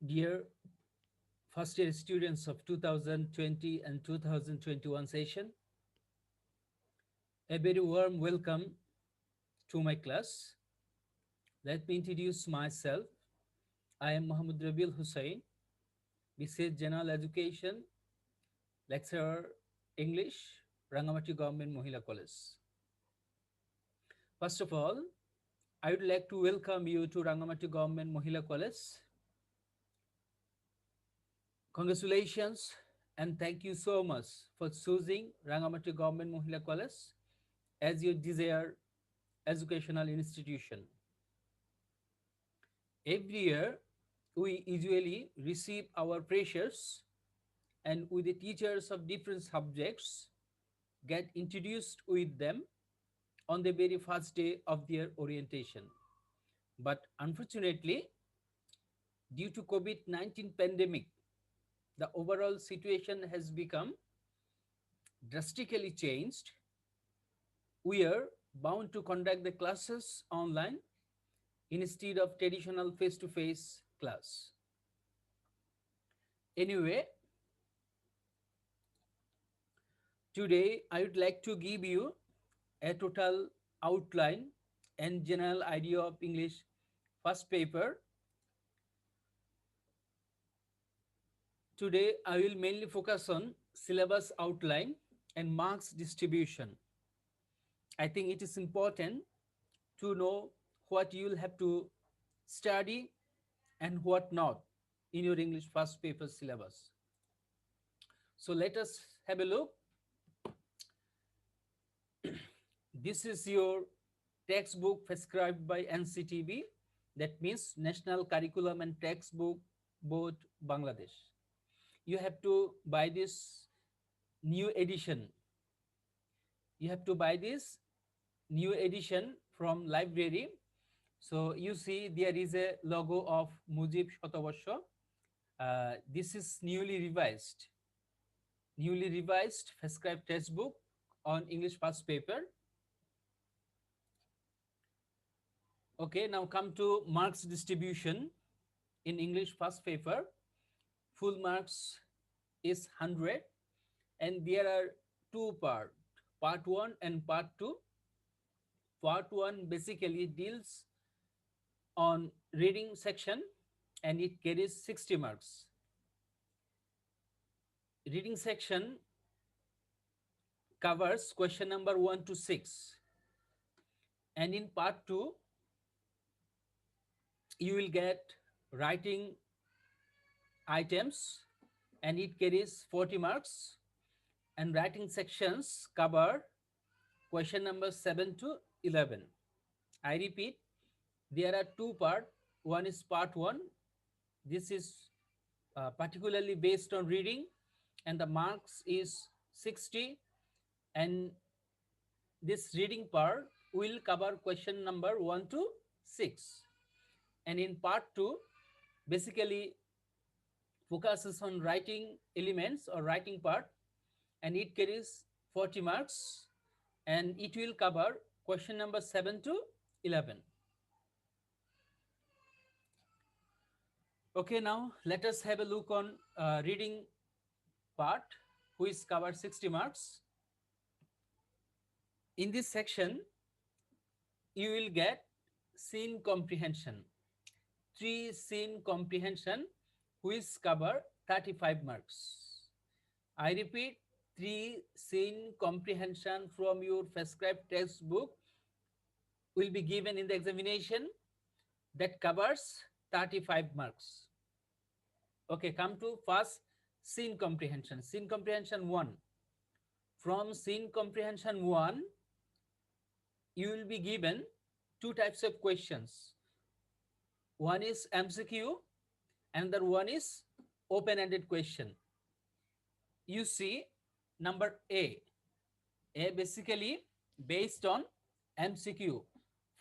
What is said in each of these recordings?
Dear first year students of 2020 and 2021 session, a very warm welcome to my class. Let me introduce myself. I am MD.Rabiul Hussain, BC General Education, Lecturer English, Rangamati Government Mohila College. First of all, I would like to welcome you to Rangamati Government Mohila College. Congratulations and thank you so much for choosing Rangamati Government Mohila College as your desired educational institution. Every year, we usually receive our freshers and with the teachers of different subjects get introduced with them on the very first day of their orientation. But unfortunately, due to COVID-19 pandemic, the overall situation has become drastically changed. We are bound to conduct the classes online instead of traditional face-to-face class. Anyway, today I would like to give you a total outline and general idea of English first paper. Today I will mainly focus on syllabus outline and marks distribution. I think it is important to know what you will have to study and what not in your English first paper syllabus. So let us have a look. This is your textbook prescribed by NCTB, that means National Curriculum and Textbook Board Bangladesh. You have to buy this new edition. You have to buy this new edition from library. So you see there is a logo of Mujib Shotobarsha. This is newly revised prescribed textbook on English first paper. Okay, now come to marks distribution in English first paper. Full marks is 100 and there are two parts, part 1 and part 2. Part 1 basically deals on reading section and it carries 60 marks. Reading section covers question number 1 to 6. And in part 2, you will get writing items and it carries 40 marks. And writing sections cover question number 7 to 11. I repeat, there are two parts. One is part 1. This is particularly based on reading and the marks is 60, and this reading part will cover question number 1 to 6. And in part 2, basically focuses on writing elements or writing part and it carries 40 marks and it will cover question number 7 to 11. Okay, now let us have a look on reading part, which covers 60 marks. In this section, you will get scene comprehension. 3 scene comprehension, which cover 35 marks. I repeat, 3 scene comprehension from your prescribed textbook will be given in the examination that covers 35 marks. Okay, come to first scene comprehension. Scene comprehension 1. From scene comprehension 1, you will be given two types of questions. One is MCQ, another one is open-ended question. You see number A. A basically based on MCQ.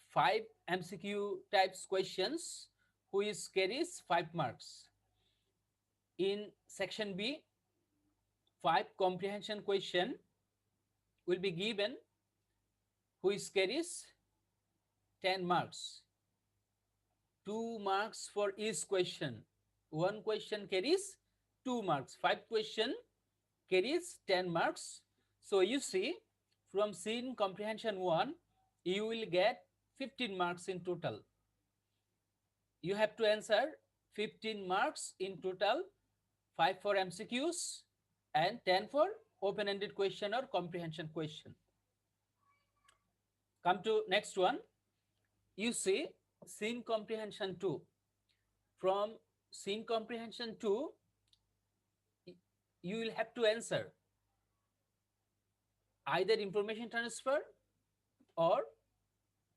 5 MCQ types questions which carries 5 marks. In section B, 5 comprehension question will be given which carries 10 marks. 2 marks for each question. one question carries 2 marks, 5 question carries 10 marks. So you see, from scene comprehension 1, you will get 15 marks in total. You have to answer 15 marks in total, 5 for MCQs and 10 for open-ended question or comprehension question. Come to next one. You see scene comprehension 2. From scene comprehension 2, you will have to answer either information transfer or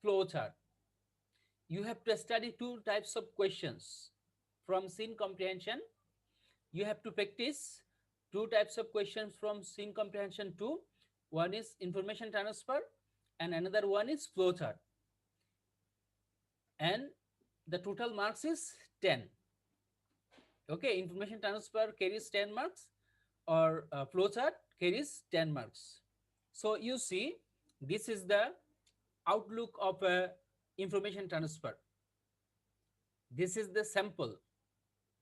flowchart. You have to study two types of questions. From scene comprehension, you have to practice two types of questions from scene comprehension 2. One is information transfer and another one is flowchart. And the total marks is 10. Okay, information transfer carries 10 marks or flowchart carries 10 marks. So you see, this is the outlook of a information transfer. This is the sample.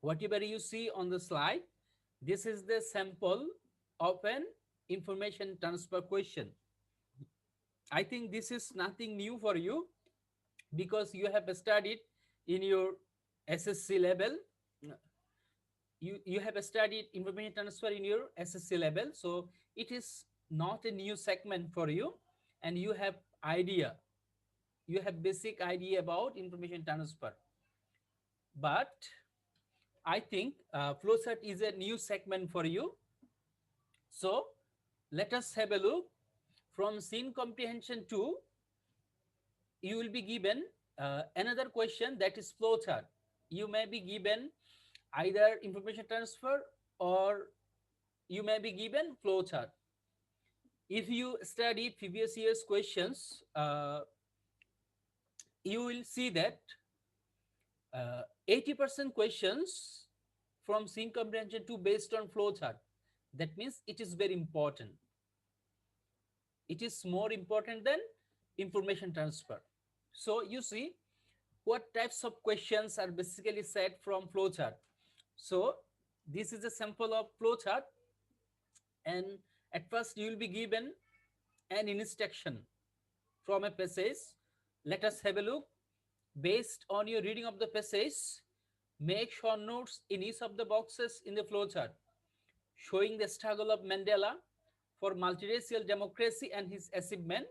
Whatever you see on the slide, this is the sample of an information transfer question. I think this is nothing new for you because you have studied in your SSC level. You have studied information transfer in your SSC level. So it is not a new segment for you and you have idea. You have basic idea about information transfer. But I think flowchart is a new segment for you. So let us have a look. From scene comprehension 2, you will be given another question, that is flowchart. You may be given either information transfer or you may be given flowchart. If you study previous year's questions, you will see that 80% questions from scene comprehension 2 based on flowchart. That means it is very important. It is more important than information transfer. So you see what types of questions are basically set from flowchart. So this is a sample of flowchart, and at first you will be given an instruction from a passage. Let us have a look. Based on your reading of the passage, make short notes in each of the boxes in the flowchart, showing the struggle of Mandela for multiracial democracy and his achievement.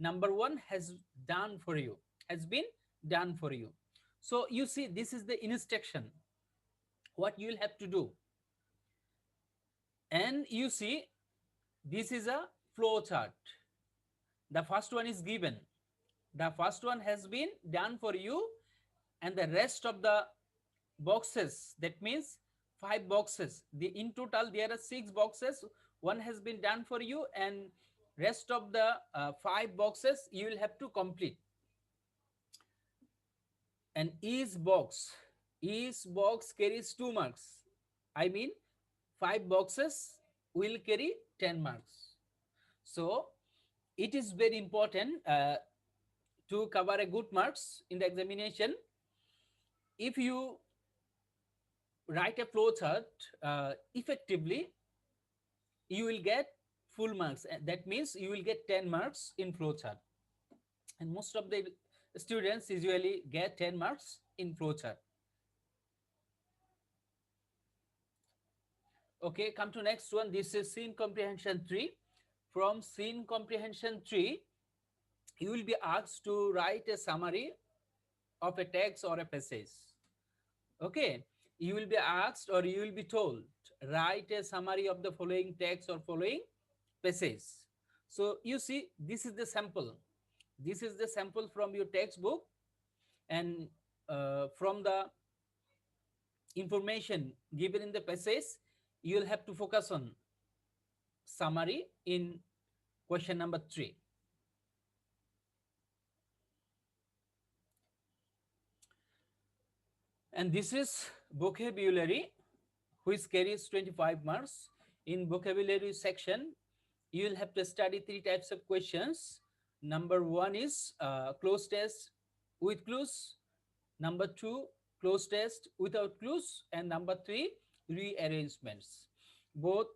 Number 1 has done for you, has been done for you. So you see, this is the instruction, what you will have to do. And you see, this is a flow chart. The first one is given. The first one has been done for you, and the rest of the boxes, that means 5 boxes. In total, there are 6 boxes. One has been done for you, and rest of the 5 boxes you will have to complete. And each box carries 2 marks. I mean, 5 boxes will carry 10 marks. So it is very important to cover a good marks in the examination. If you write a flow chart effectively, you will get full marks. That means you will get 10 marks in flow chart. And most of the students usually get 10 marks in flow chart. Okay, come to next one. This is scene comprehension 3. From scene comprehension 3, you will be asked to write a summary of a text or a passage. Okay, you will be asked, or you will be told, write a summary of the following text or following passage. So you see, this is the sample. This is the sample from your textbook, and from the information given in the passage, you will have to focus on summary in question number 3. And this is vocabulary, which carries 25 marks. In vocabulary section, you will have to study 3 types of questions. Number 1 is cloze test with clues. Number 2, close test without clues, and number 3, rearrangements. Both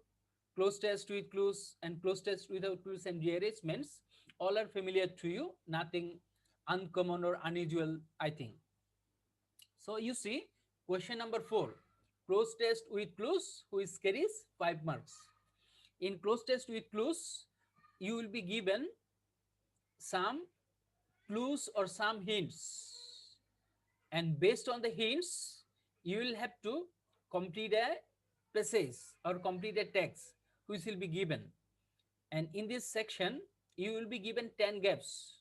close test with clues and close test without clues and rearrangements all are familiar to you, nothing uncommon or unusual, I think. So you see, question number 4, close test with clues which carries 5 marks. In close test with clues, you will be given some clues or some hints, and based on the hints you will have to complete a passage or complete a text which will be given. And in this section you will be given 10 gaps.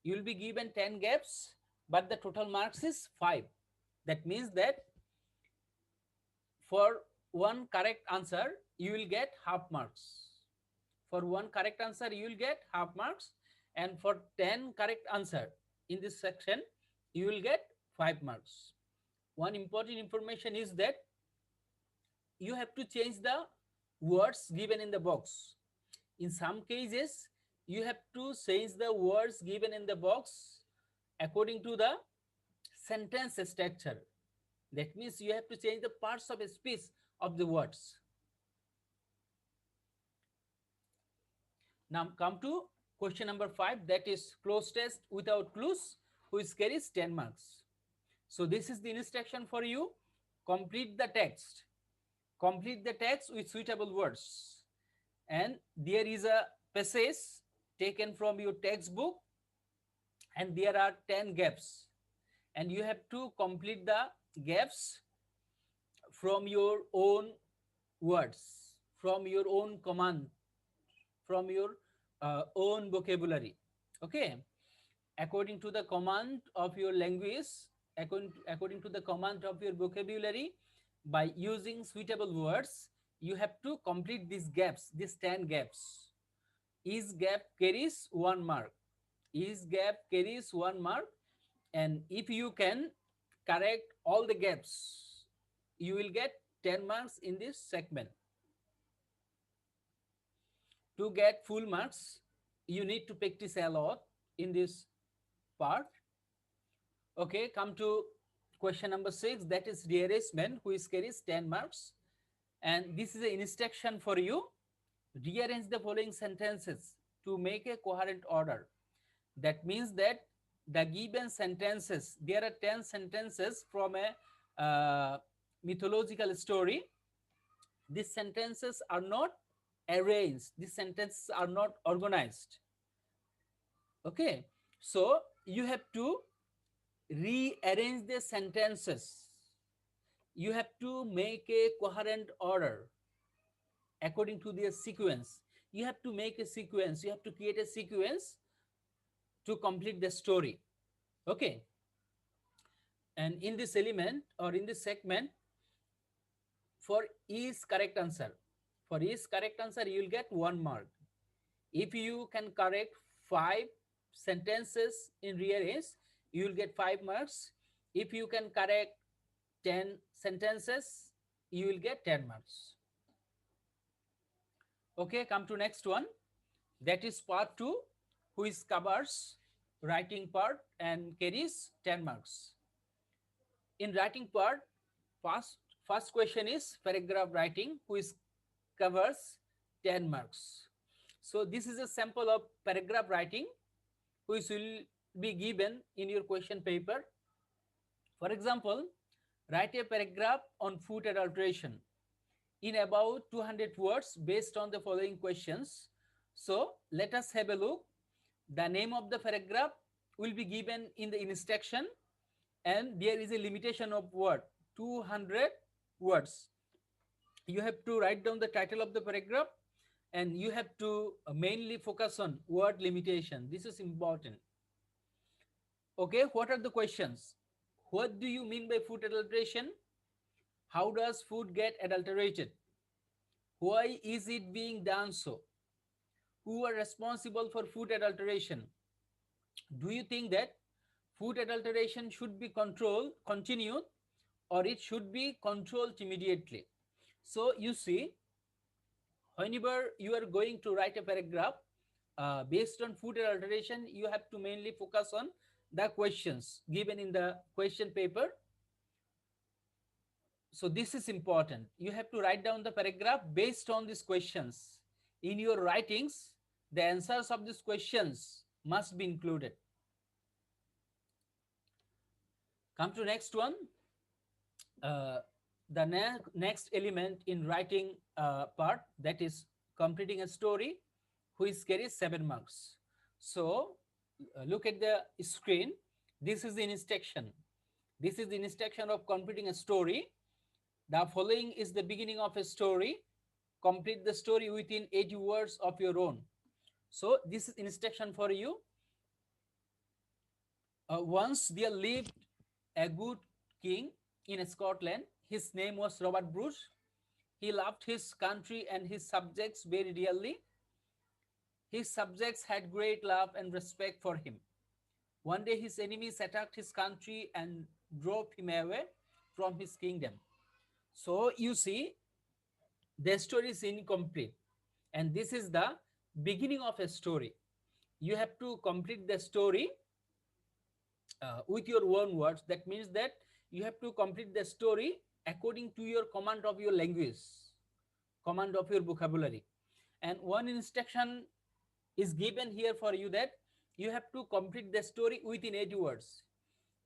You will be given 10 gaps, but the total marks is 5. That means that for one correct answer you will get half marks. For one correct answer you will get half marks, and for 10 correct answer in this section you will get 5 marks. One important information is that you have to change the words given in the box. In some cases you have to change the words given in the box according to the sentence structure. That means you have to change the parts of a speech of the words. Now come to question number 5, that is close test without clues which carries 10 marks. So this is the instruction for you. Complete the text. Complete the text with suitable words. And there is a passage taken from your textbook and there are 10 gaps. And you have to complete the gaps from your own words, from your own command, from your own vocabulary. Okay, according to the command of your language, according to the command of your vocabulary, by using suitable words you have to complete these gaps, these 10 gaps. Each gap carries 1 mark. Each gap carries 1 mark, and if you can correct all the gaps you will get 10 marks in this segment. To get full marks you need to practice a lot in this part. Okay, come to question number 6, that is rearrangement which carries 10 marks, and this is an instruction for you. Rearrange the following sentences to make a coherent order. That means that the given sentences, there are 10 sentences from a mythological story. These sentences are not arranged, these sentences are not organized. Okay, so you have to rearrange the sentences. You have to make a coherent order according to their sequence. You have to make a sequence, you have to create a sequence to complete the story. Okay, and in this element or in this segment, for each correct answer, you will get 1 mark. If you can correct 5 sentences in rearrange, you will get 5 marks. If you can correct 10 sentences, you will get 10 marks. Okay, come to next one. That is part 2, which covers writing part and carries 10 marks. In writing part, first question is paragraph writing, which covers 10 marks. So this is a sample of paragraph writing which will be given in your question paper. For example, write a paragraph on food adulteration in about 200 words based on the following questions. So let us have a look. The name of the paragraph will be given in the instruction, and there is a limitation of word, 200 words. You have to write down the title of the paragraph and you have to mainly focus on word limitation. This is important. Okay, what are the questions? What do you mean by food adulteration? How does food get adulterated? Why is it being done so? Who are responsible for food adulteration? Do you think that food adulteration should be continued, or it should be controlled immediately? So you see, whenever you are going to write a paragraph based on food adulteration, you have to mainly focus on the questions given in the question paper. So this is important. You have to write down the paragraph based on these questions. In your writings, the answers of these questions must be included. Come to next one. Uh, the next element in writing part, that is completing a story, which carries 7 marks. So look at the screen. This is the instruction. This is the instruction of completing a story. The following is the beginning of a story. Complete the story within 80 words of your own. So this is instruction for you. Once there lived a good king in Scotland. His name was Robert Bruce. He loved his country and his subjects very dearly. His subjects had great love and respect for him. One day his enemies attacked his country and drove him away from his kingdom. So you see, the story is incomplete. And this is the beginning of a story. You have to complete the story with your own words. That means that you have to complete the story according to your command of your language, command of your vocabulary. And one instruction is given here for you, that you have to complete the story within 80 words.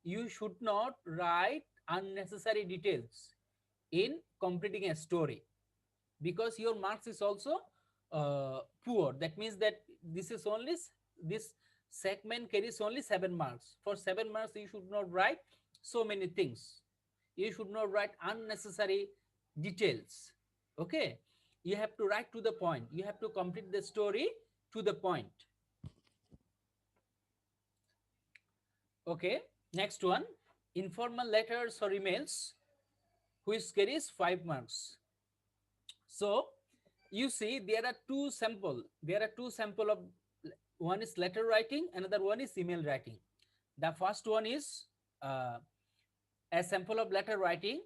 You should not write unnecessary details in completing a story, because your marks is also poor. That means that this is only this segment carries only 7 marks. For 7 marks, you should not write so many things. You should not write unnecessary details. Okay, you have to write to the point. You have to complete the story to the point. Okay, next one, informal letters or emails, which carries 5 marks. So you see, there are two sample of, one is letter writing, another one is email writing. The first one is a sample of letter writing.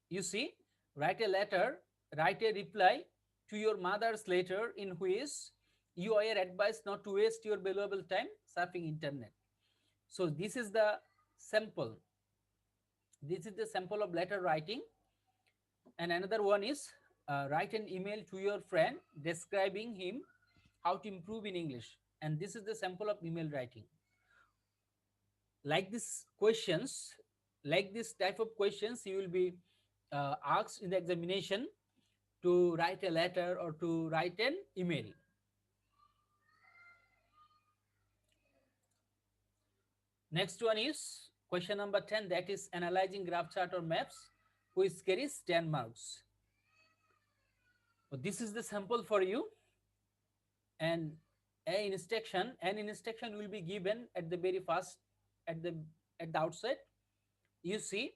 You see, write a letter, write a reply to your mother's letter, in which you are advised not to waste your valuable time surfing internet. So this is the sample. This is the sample of letter writing. And another one is write an email to your friend describing him how to improve in English. And this is the sample of email writing. Like these questions, like this type of questions, you will be asked in the examination to write a letter or to write an email. Next one is question number 10, that is analyzing graph chart or maps, which carries 10 marks. So this is the sample for you, and an instruction will be given at the very first, at the outset. You see,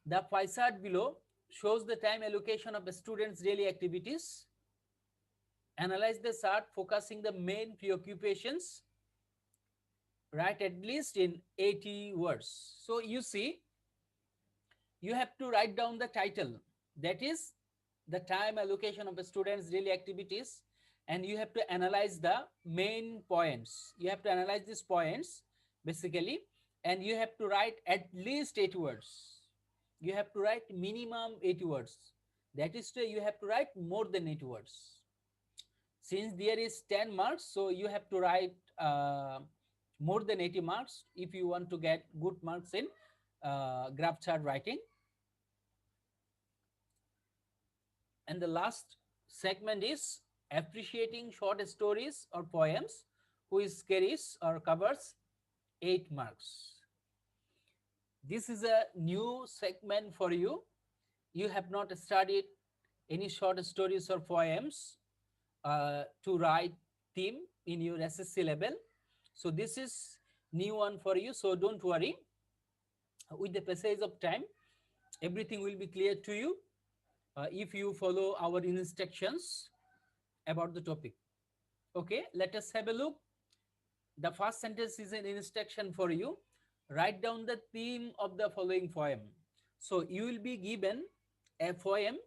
the pie chart below shows the time allocation of the students' daily activities. Analyze the chart focusing the main preoccupations. Write at least in 80 words. So you see, you have to write down the title, that is the time allocation of the students' daily activities, and you have to analyze the main points. You have to analyze these points basically, and you have to write at least 8 words. You have to write minimum 8 words. That is to, you have to write more than 8 words. Since there is 10 marks, so you have to write more than 80 marks if you want to get good marks in graph chart writing. And the last segment is appreciating short stories or poems, which carries or covers 8 marks. This is a new segment for you. You have not studied any short stories or poems to write theme in your HSC level. So this is new one for you. So don't worry. With the passage of time, everything will be clear to you if you follow our instructions about the topic. Okay, let us have a look. The first sentence is an instruction for you. Write down the theme of the following poem. So you will be given a poem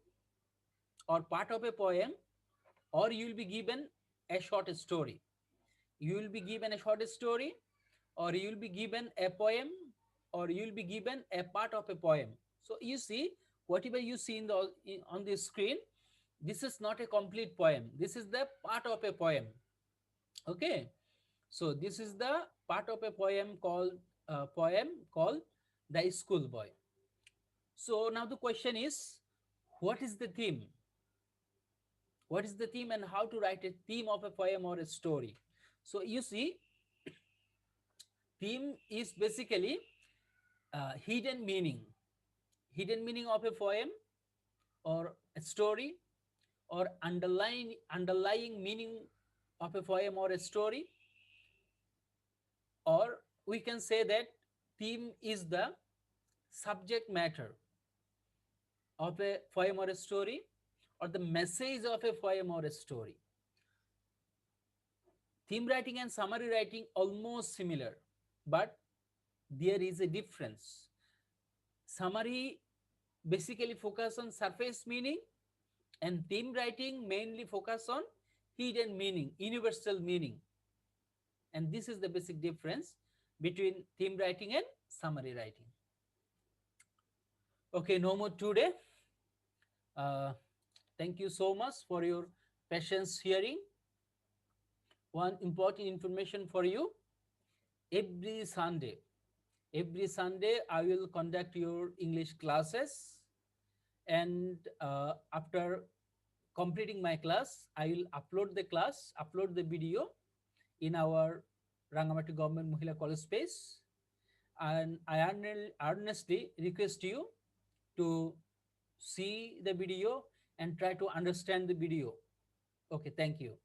or part of a poem, or you will be given a short story. You will be given a short story, or you will be given a poem, or you will be given a part of a poem. So you see, whatever you see on the screen, this is not a complete poem. This is the part of a poem. Okay, so this is the part of a poem called the Schoolboy. So now the question is, what is the theme? What is the theme and how to write a theme of a poem or a story? So you see, theme is basically hidden meaning, hidden meaning of a poem or a story, or underlying meaning of a poem or a story, or we can say that theme is the subject matter of a poem or a story, or the message of a poem or a story. Theme writing and summary writing almost similar, but there is a difference. Summary basically focus on surface meaning, and theme writing mainly focus on hidden meaning, universal meaning. And this is the basic difference between theme writing and summary writing. Okay, no more today. Uh, Thank you so much for your patience hearing. One important information for you: every Sunday, I will conduct your English classes, and after completing my class, I will upload the video in our Rangamati Government Mahila College page, and I earnestly request you to see the video and try to understand the video. Okay, thank you.